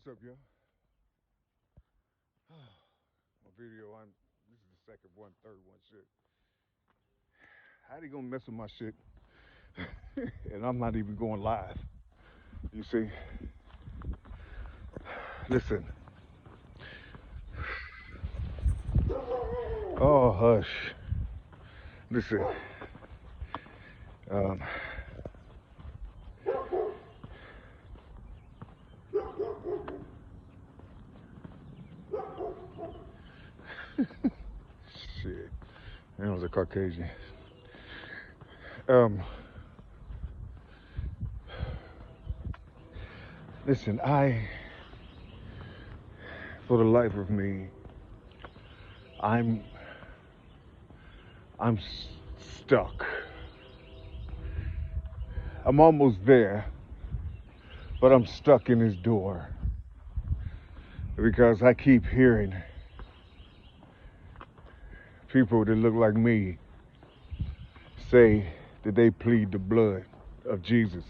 What's up, y'all? My video, this is the second one, third one, shit. How they gonna mess with my shit? And I'm not even going live. You see? Listen. Oh, hush. Listen. Um, shit. That was a Caucasian. Um, Listen, for the life of me, I'm, I'm stuck. I'm almost there, but I'm stuck in this door because I keep hearing people that look like me say that they plead the blood of Jesus.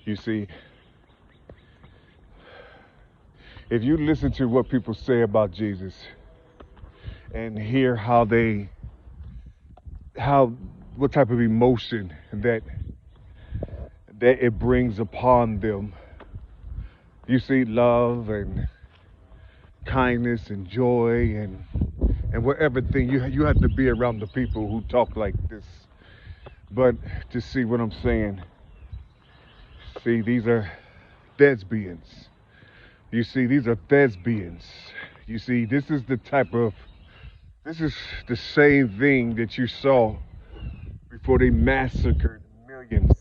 You see, if you listen to what people say about Jesus and hear what type of emotion that it brings upon them, you see, love and kindness and joy and whatever thing you have to be around the people who talk like this. But to see what I'm saying, see, these are thespians. You see, these are thespians. You see, this is the same thing that you saw before they massacred millions.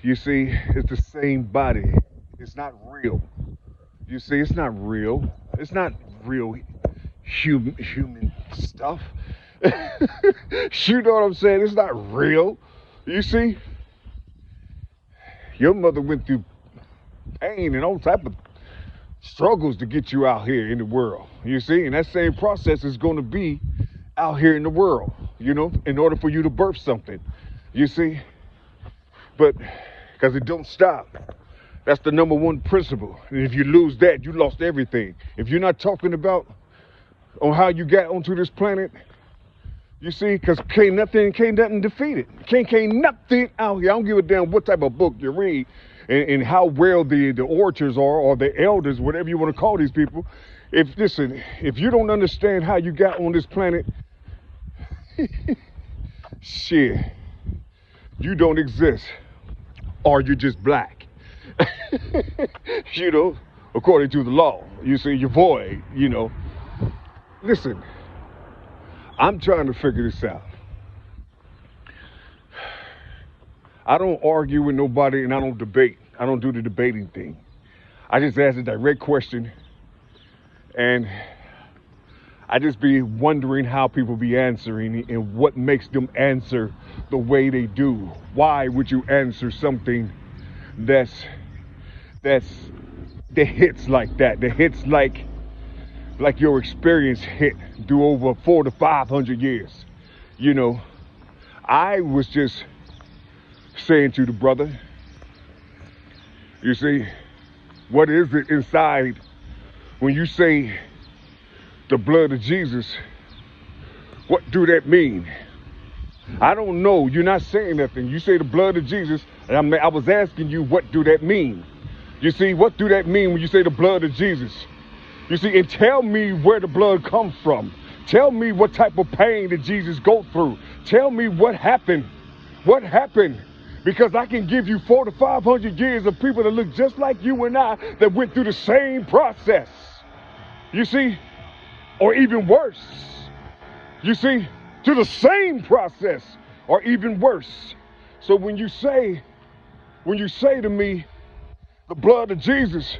You see, it's the same body. It's not real. You see, it's not real. It's not real human stuff. You know what I'm saying? It's not real. You see, your mother went through pain and all type of struggles to get you out here in the world. You see, and that same process is going to be out here in the world, you know, in order for you to birth something. You see, but because it don't stop. That's the number one principle. And if you lose that, you lost everything. If you're not talking about on how you got onto this planet, you see, because can't nothing defeat it. Can't nothing out here. I don't give a damn what type of book you read and how well the orators are or the elders, whatever you want to call these people. If you don't understand how you got on this planet, shit, you don't exist. Or you're just black. You know, according to the law. You see, you're void, you know. Listen, I'm trying to figure this out. I don't argue with nobody and I don't debate. I don't do the debating thing. I just ask a direct question and I just be wondering how people be answering and what makes them answer the way they do. Why would you answer something that hits like that? That hits like your experience hit through over 400 to 500 years. You know, I was just saying to the brother, you see, what is it inside when you say the blood of Jesus? What do that mean? I don't know. You're not saying nothing. You say the blood of Jesus, and I was asking you, what do that mean? You see, what do that mean when you say the blood of Jesus? You see, and tell me where the blood comes from. Tell me what type of pain did Jesus go through. Tell me what happened. What happened? Because I can give you 400 to 500 years of people that look just like you and I that went through the same process. You see? Or even worse. You see? To the same process or even worse. So when you say to me, the blood of Jesus,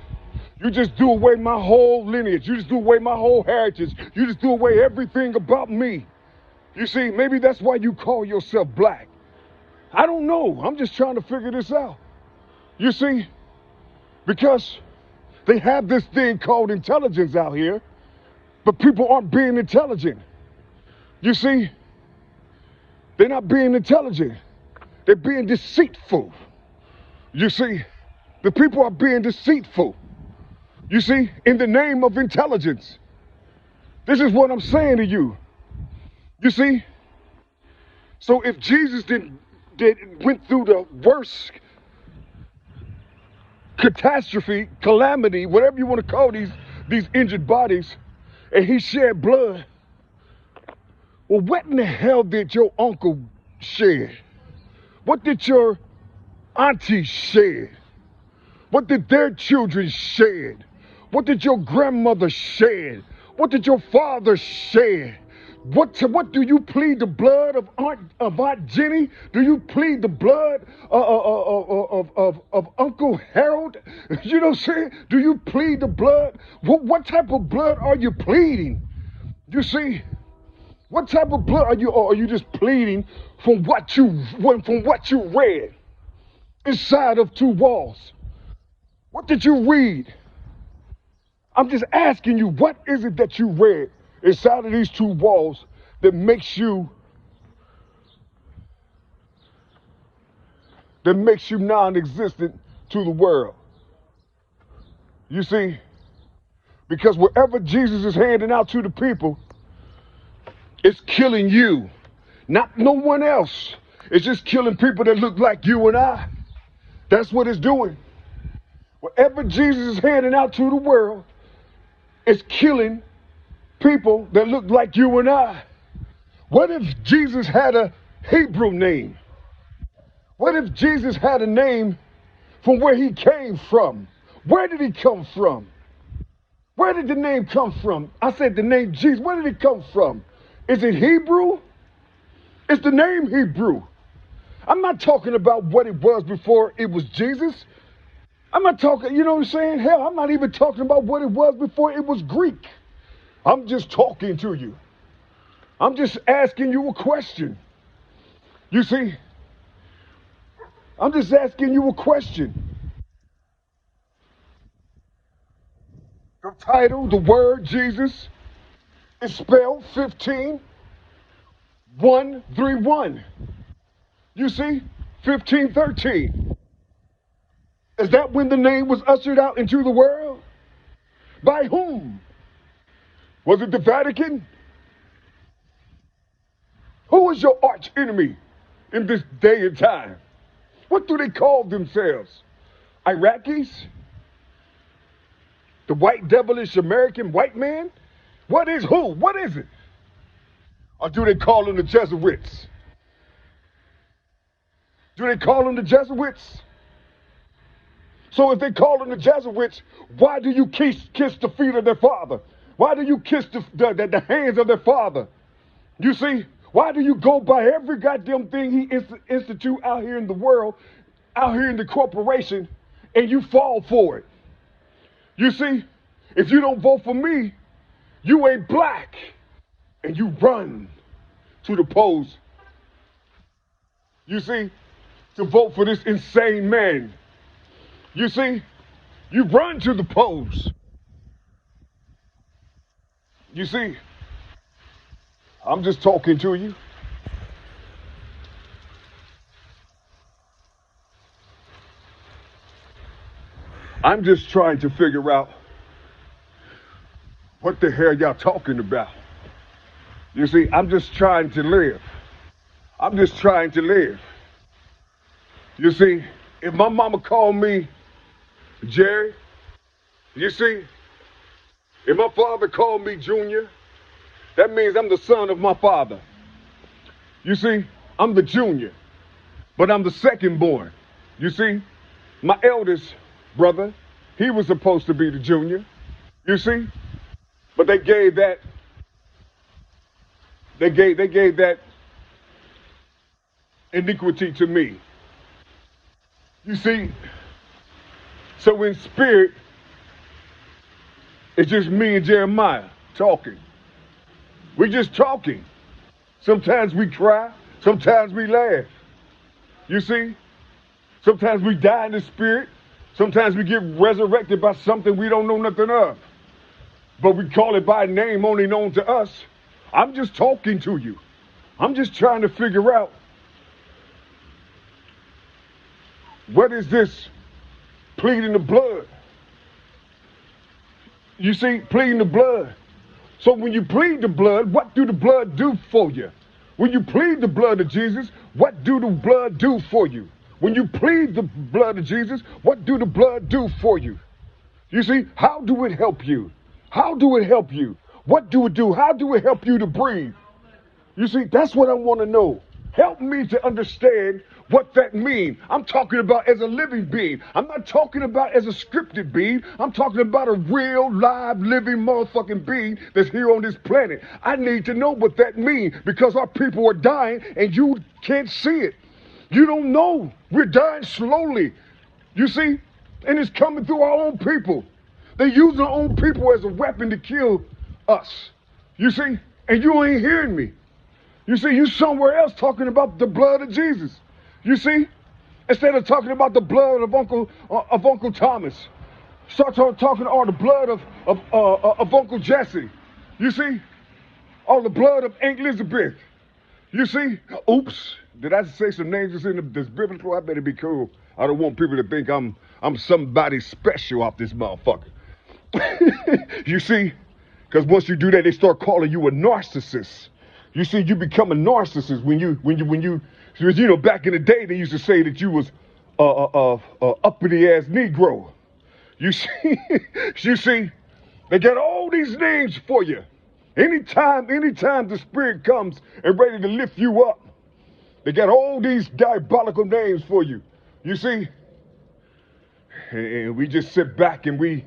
you just do away my whole lineage. You just do away my whole heritage. You just do away everything about me. You see, maybe that's why you call yourself black. I don't know. I'm just trying to figure this out. You see, because they have this thing called intelligence out here, but people aren't being intelligent. You see, they're not being intelligent. They're being deceitful. You see, The people are being deceitful. You see, in the name of intelligence. This is what I'm saying to you. You see? So if Jesus went through the worst catastrophe, calamity, whatever you want to call these injured bodies, and he shed blood, well, what in the hell did your uncle shed? What did your auntie shed? What did their children shed? What did your grandmother shed? What did your father shed? What do you plead the blood of Aunt Jenny? Do you plead the blood of Uncle Harold? You know what I'm saying? Do you plead the blood? What type of blood are you pleading? You see, what type of blood are you? Or are you just pleading from what you read inside of two walls? What did you read? I'm just asking you, what is it that you read inside of these two walls that makes you non-existent to the world? You see, because whatever Jesus is handing out to the people, it's killing you, not no one else. It's just killing people that look like you and I. That's what it's doing. Whatever Jesus is handing out to the world, it's killing people that look like you and I. What if Jesus had a Hebrew name? What if Jesus had a name from where he came from? Where did he come from? Where did the name come from? I said the name Jesus. Where did it come from? Is it Hebrew? It's the name Hebrew. I'm not talking about what it was before it was Jesus. I'm not talking, you know what I'm saying? Hell, I'm not even talking about what it was before it was Greek. I'm just talking to you. I'm just asking you a question. You see? I'm just asking you a question. The title, the word Jesus, is spelled 151. You see? 1513. Is that when the name was ushered out into the world? By whom? Was it the Vatican? Who is your arch enemy in this day and time? What do they call themselves? Iraqis? The white devilish American white man? What is who? What is it? Or do they call them the Jesuits? Do they call them the Jesuits? So if they call them the Jesuits, why do you kiss the feet of their father? Why do you kiss the hands of their father? You see, why do you go by every goddamn thing he institute out here in the world, out here in the corporation, and you fall for it? You see, if you don't vote for me, you ain't black, and you run to the polls. You see, to vote for this insane man. You see, you run to the polls. You see, I'm just talking to you. I'm just trying to figure out what the hell y'all talking about. You see, I'm just trying to live. I'm just trying to live. You see, if my mama called me Jerry, you see, if my father called me Junior, that means I'm the son of my father. You see, I'm the junior, but I'm the second born. You see, my eldest brother, he was supposed to be the junior. You see, but they gave that iniquity to me. You see, so in spirit, it's just me and Jeremiah talking. We're just talking. Sometimes we cry, sometimes we laugh. You see? Sometimes we die in the spirit, sometimes we get resurrected by something we don't know nothing of. But we call it by a name only known to us. I'm just talking to you. I'm just trying to figure out, what is this pleading the blood. You see, pleading the blood. So when you plead the blood, what do the blood do for you? When you plead the blood of Jesus, what do the blood do for you? When you plead the blood of Jesus, what do the blood do for you? You see, how do it help you? How do it help you? What do it do? How do it help you to breathe? You see, that's what I want to know. Help me to understand what that means. I'm talking about as a living being. I'm not talking about as a scripted being. I'm talking about a real, live, living motherfucking being that's here on this planet. I need to know what that means because our people are dying and you can't see it. You don't know. We're dying slowly. You see? And it's coming through our own people. They use our own people as a weapon to kill us. You see? And you ain't hearing me. You see, you somewhere else talking about the blood of Jesus. You see? Instead of talking about the blood of Uncle Thomas. Start talking about the blood of Uncle Jesse. You see? Or the blood of Aunt Elizabeth. You see? Oops. Did I say some names that's biblical? I better be cool. I don't want people to think I'm somebody special off this motherfucker. You see? Because once you do that, they start calling you a narcissist. You see, you become a narcissist when you back in the day, they used to say that you was uppity ass Negro. You see, they got all these names for you. Anytime the spirit comes and ready to lift you up, they got all these diabolical names for you. You see, and we just sit back and we,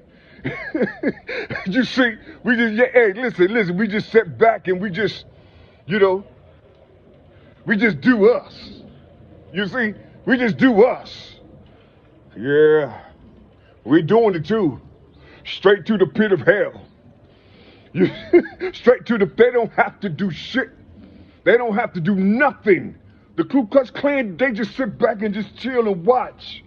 you see, we just, hey, listen, we just sit back and we just, we just do us. You see, we just do us. Yeah, we doing it too. Straight to the pit of hell. They don't have to do shit. They don't have to do nothing. The Ku Klux Klan, they just sit back and just chill and watch.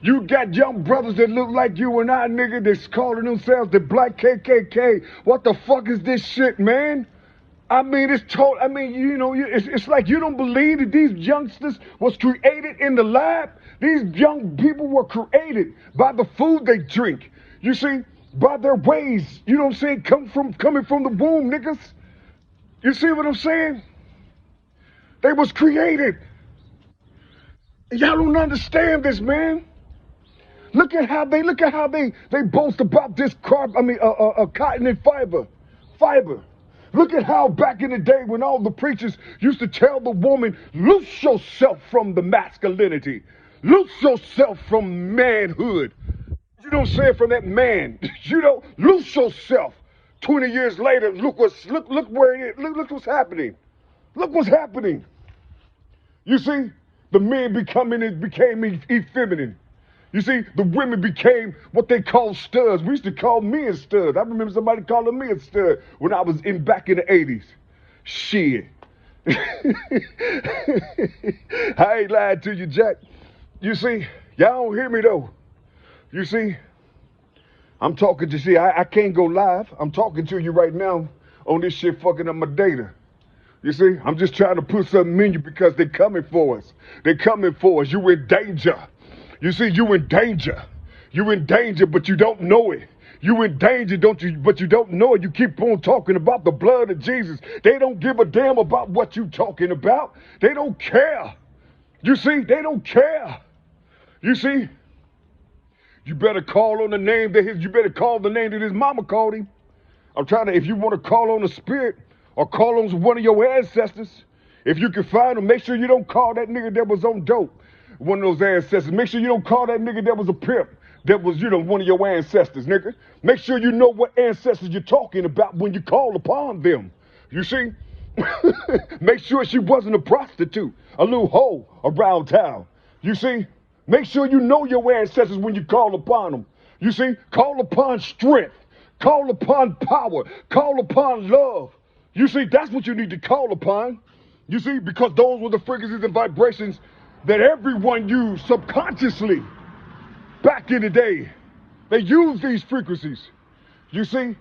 You got young brothers that look like you and I, nigga, that's calling themselves the Black KKK. What the fuck is this shit, man? I mean, it's like you don't believe that these youngsters was created in the lab. These young people were created by the food they drink. You see, by their ways, you know what I'm saying, coming from the womb, niggas. You see what I'm saying? They was created. Y'all don't understand this, man. Look at how they boast about this cotton and fiber. Look at how back in the day when all the preachers used to tell the woman, loose yourself from the masculinity. Loose yourself from manhood. You know what I'm saying, from that man. Loose yourself. 20 years later, look where it is. Look what's happening. Look what's happening. You see, the men became effeminate. You see, the women became what they call studs. We used to call men studs. I remember somebody calling me a stud when I was back in the 80s. Shit. I ain't lying to you, Jack. You see, y'all don't hear me though. You see, I'm talking to you. I can't go live. I'm talking to you right now on this shit fucking up my data. You see, I'm just trying to put something in you because they're coming for us. They're coming for us. You're in danger. You see, you in danger. You're in danger, but you don't know it. You in danger, but you don't know it. You keep on talking about the blood of Jesus. They don't give a damn about what you talking about. They don't care. You see, they don't care. You see, you better call on the name you better call the name that his mama called him. I'm trying to, if you want to call on the spirit or call on one of your ancestors, if you can find them, make sure you don't call that nigga that was on dope. One of those ancestors. Make sure you don't call that nigga that was a pimp. That was, one of your ancestors, nigga. Make sure you know what ancestors you're talking about when you call upon them. You see? Make sure she wasn't a prostitute, a little hoe around town. You see? Make sure you know your ancestors when you call upon them. You see? Call upon strength. Call upon power. Call upon love. You see? That's what you need to call upon. You see? Because those were the frequencies and vibrations that everyone used subconsciously back in the day. They used these frequencies. You see?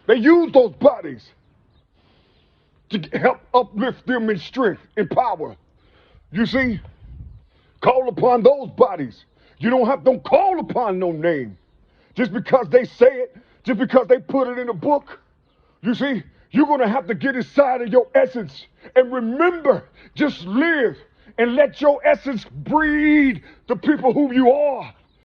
They used those bodies to help uplift them in strength and power. You see? Call upon those bodies. You don't call upon no name. Just because they say it, just because they put it in a book. You see, you're going to have to get inside of your essence and remember, just live and let your essence breed the people who you are.